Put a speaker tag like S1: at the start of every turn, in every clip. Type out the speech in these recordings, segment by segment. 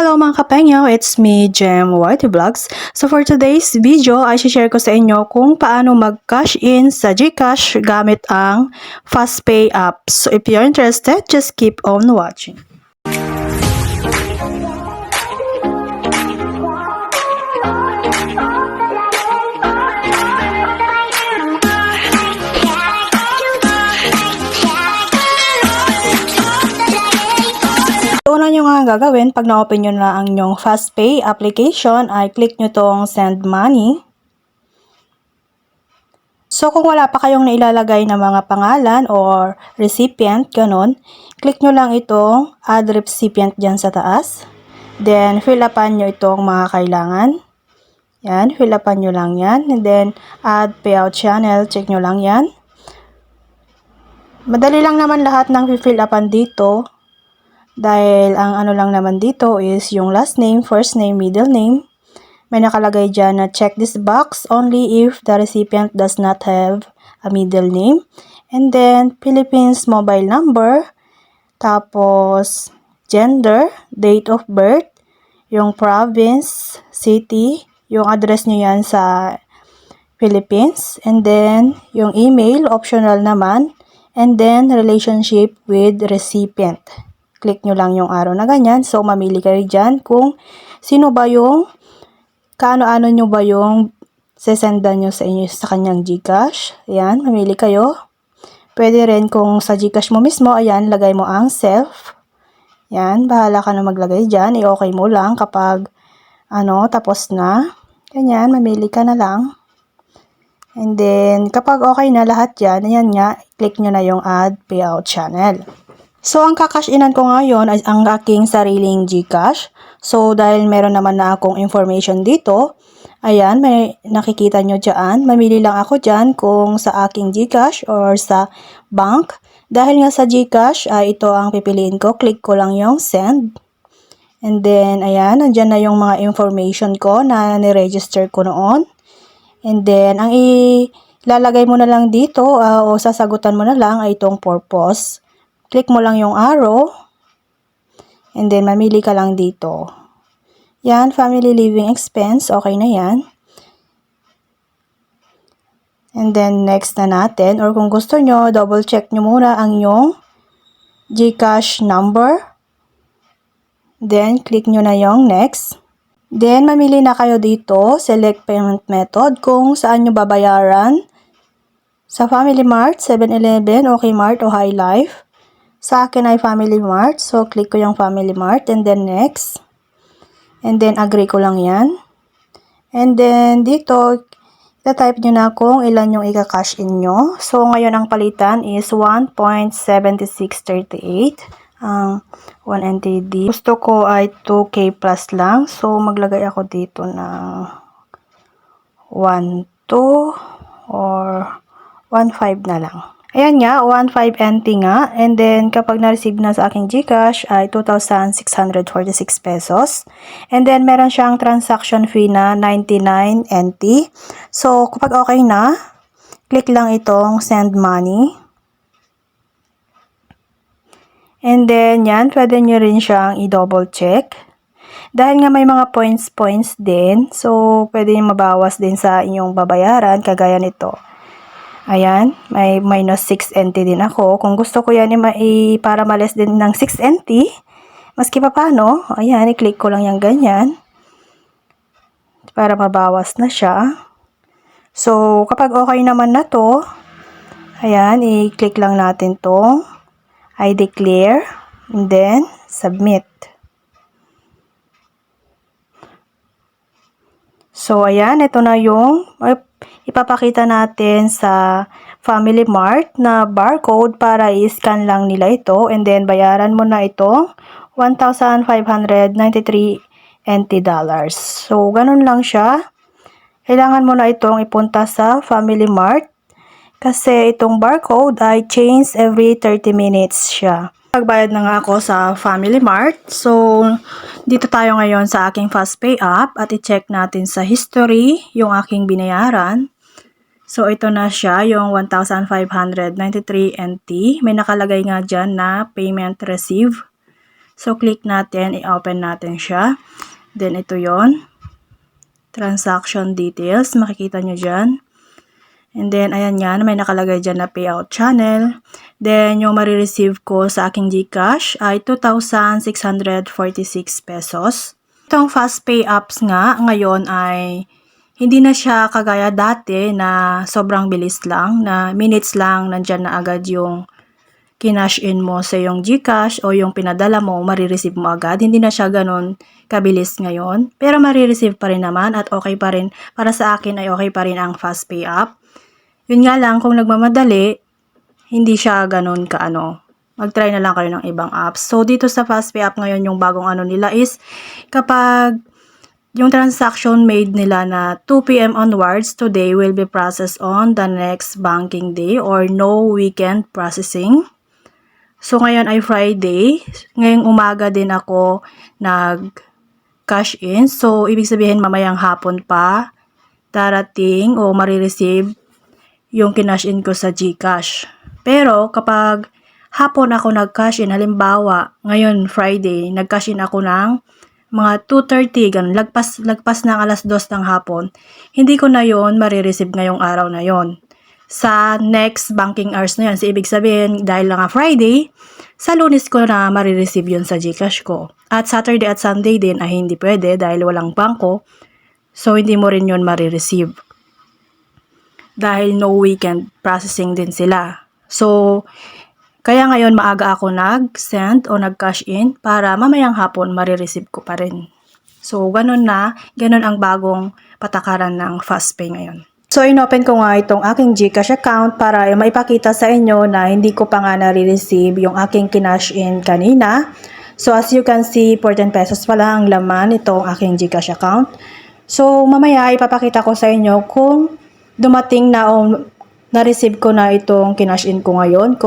S1: Hello mga kapengyo, it's me, Jem Whitey Vlogs. So for today's video, ay share ko sa inyo kung paano mag-cash in sa GCash gamit ang FastPay app. So if you're interested, just keep on watching. Una nyo nga gagawin pag na-open nyo na ang inyong FastPay application ay click nyo tong send money. So kung wala pa kayong nailalagay na mga pangalan or recipient, ganun, click nyo lang itong add recipient dyan sa taas. Then fill upan nyo itong mga kailangan. Yan, fill upan nyo lang yan. And then add payout channel, check nyo lang yan. Madali lang naman lahat ng fill upan dito. Dahil ang ano lang naman dito is yung last name, first name, middle name. May nakalagay dyan na check this box only if the recipient does not have a middle name. And then Philippines mobile number. Tapos gender, date of birth, yung province, city, yung address nyo yan sa Philippines. And then yung email, optional naman. And then relationship with recipient. Click nyo lang yung arrow na ganyan. So, mamili kayo dyan kung sino ba yung, kaano-ano nyo ba yung sesendan nyo sa inyo sa kanyang GCash. Ayan, mamili kayo. Pwede rin kung sa GCash mo mismo, ayan, lagay mo ang self. Ayan, bahala ka na maglagay dyan. I-okay mo lang kapag, tapos na. Ganyan, mamili ka na lang. And then, kapag okay na lahat dyan, ayan nga, click nyo na yung add payout channel. So, ang kakash inan ko ngayon ay ang aking sariling GCash. So, dahil meron naman na akong information dito, ayan, may nakikita nyo dyan. Mamili lang ako dyan kung sa aking GCash or sa bank. Dahil nga sa GCash, ito ang pipiliin ko. Click ko lang yung send. And then, ayan, nandyan na yung mga information ko na niregister ko noon. And then, ang ilalagay mo na lang dito o sasagutan mo na lang ay itong purpose. Click mo lang yung arrow, and then mamili ka lang dito. Yan, family living expense, okay na yan. And then next na natin, or kung gusto nyo, double check nyo muna ang yung GCash number. Then click nyo na yung next. Then mamili na kayo dito, select payment method kung saan nyo babayaran. Sa Family Mart, 7-Eleven, OK Mart o High Life. Sa akin ay Family Mart. So, click ko yung Family Mart. And then, next. And then, agree ko lang yan. And then, dito, ita-type nyo na kung ilan yung ika-cash in nyo. So, ngayon ang palitan is 1.7638. Ang 1 NTD. Gusto ko ay 2K plus lang. So, maglagay ako dito ng 1.2 or 1.5 na lang. Ayan nga, 1.5 NT nga. And then, kapag na-receive na sa aking GCash ay 2,646 pesos. And then, meron siyang transaction fee na 99 NT. So, kapag okay na, click lang itong send money. And then, yan, pwede nyo rin siyang i-double check. Dahil nga may mga points din. So, pwede nyo mabawas din sa inyong babayaran, kagaya nito. Ayan, may minus 6 NT din ako. Kung gusto ko yan para males din ng 6 NT, maski pa paano, ayan, i-click ko lang yung ganyan. Para mabawas na siya. So, kapag okay naman na to, ayan, i-click lang natin to. I declare, and then, submit. So, ayan, ito na yung ipapakita natin sa Family Mart na barcode para i-scan lang nila ito. And then, bayaran mo na ito, 1,593 NT dollars. So, ganun lang siya. Kailangan mo na itong ipunta sa Family Mart kasi itong barcode ay change every 30 minutes siya. Pagbayad na nga ako sa Family Mart. So, dito tayo ngayon sa aking FastPay app at i-check natin sa history yung aking binayaran. So, ito na siya, yung 1,593 NT. May nakalagay nga dyan na payment receive. So, click natin, i-open natin siya. Then, ito yon, transaction details, makikita nyo dyan. And then, ayan yan, may nakalagay dyan na payout channel. Then, yung marireceive ko sa aking GCash ay 2,646 pesos. Itong FastPay apps nga, ngayon ay hindi na siya kagaya dati na sobrang bilis lang, na minutes lang, nandyan na agad yung kinash in mo sa yung GCash o yung pinadala mo, marireceive mo agad. Hindi na siya ganun kabilis ngayon. Pero marireceive pa rin naman at okay pa rin. Para sa akin ay okay pa rin ang FastPay app. Yun nga lang, kung nagmamadali, hindi siya ganun mag-try na lang kayo ng ibang apps. So, dito sa FastPay app ngayon, yung bagong nila is, kapag yung transaction made nila na 2 p.m. onwards, today will be processed on the next banking day or no weekend processing. So, ngayon ay Friday. Ngayong umaga din ako nag-cash in. So, ibig sabihin mamayang hapon pa darating o marireceive yung kinash in ko sa GCash. Pero, kapag hapon ako nag-cash in, halimbawa, ngayon Friday, nag-cash in ako ng mga 2:30, ganun, lagpas ng alas 2 ng hapon, hindi ko na yon marireceive ngayong araw na yon. Sa next banking hours na yon, so ibig sabihin, dahil lang Friday, sa Lunes ko na marireceive yon sa GCash ko. At Saturday at Sunday din ay hindi pwede dahil walang bangko, so hindi mo rin yon marireceive. Dahil no weekend processing din sila. So, kaya ngayon maaga ako nag-send o nag-cash in para mamayang hapon marireceive ko pa rin. So, ganun ang bagong patakaran ng FastPay ngayon. So, inopen ko nga itong aking GCash account para maipakita sa inyo na hindi ko pa nga nare-receive yung aking kinash in kanina. So, as you can see, 14 pesos pala ang laman itong aking GCash account. So, mamaya ipapakita ko sa inyo kung dumating na o na-receive ko na itong kinash in ko ngayon,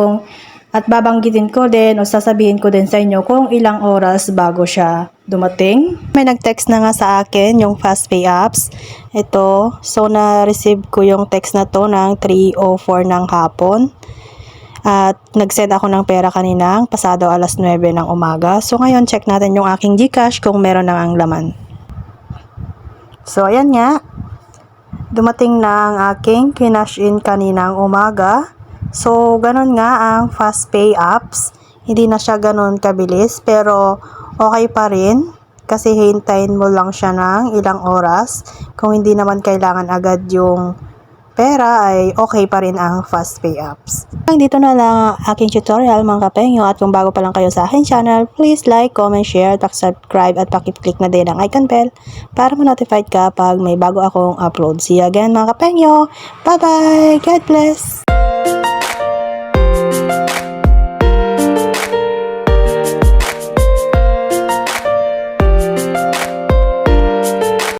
S1: at babanggitin ko din o sasabihin ko din sa inyo kung ilang oras bago siya dumating. May nag-text na nga sa akin yung FastPay apps. Ito, so na-receive ko yung text na to ng 3:04 ng hapon. At nag-send ako ng pera kaninang pasado alas 9 ng umaga. So ngayon check natin yung aking GCash kung meron na ang laman. So ayan nga. Dumating na ang aking kinash in kaninang umaga. So, ganun nga ang FastPay apps. Hindi na siya ganun kabilis, pero okay pa rin. Kasi hintayin mo lang siya ng ilang oras. Kung hindi naman kailangan agad yung pera, ay okay pa rin ang FastPay apps. Dito na lang ang aking tutorial mga kapengyo. At kung bago pa lang kayo sa aking channel, please like, comment, share, subscribe at pakiclick na din ang icon bell para ma-notified ka pag may bago akong upload. See you again mga kapengyo. Bye-bye! God bless!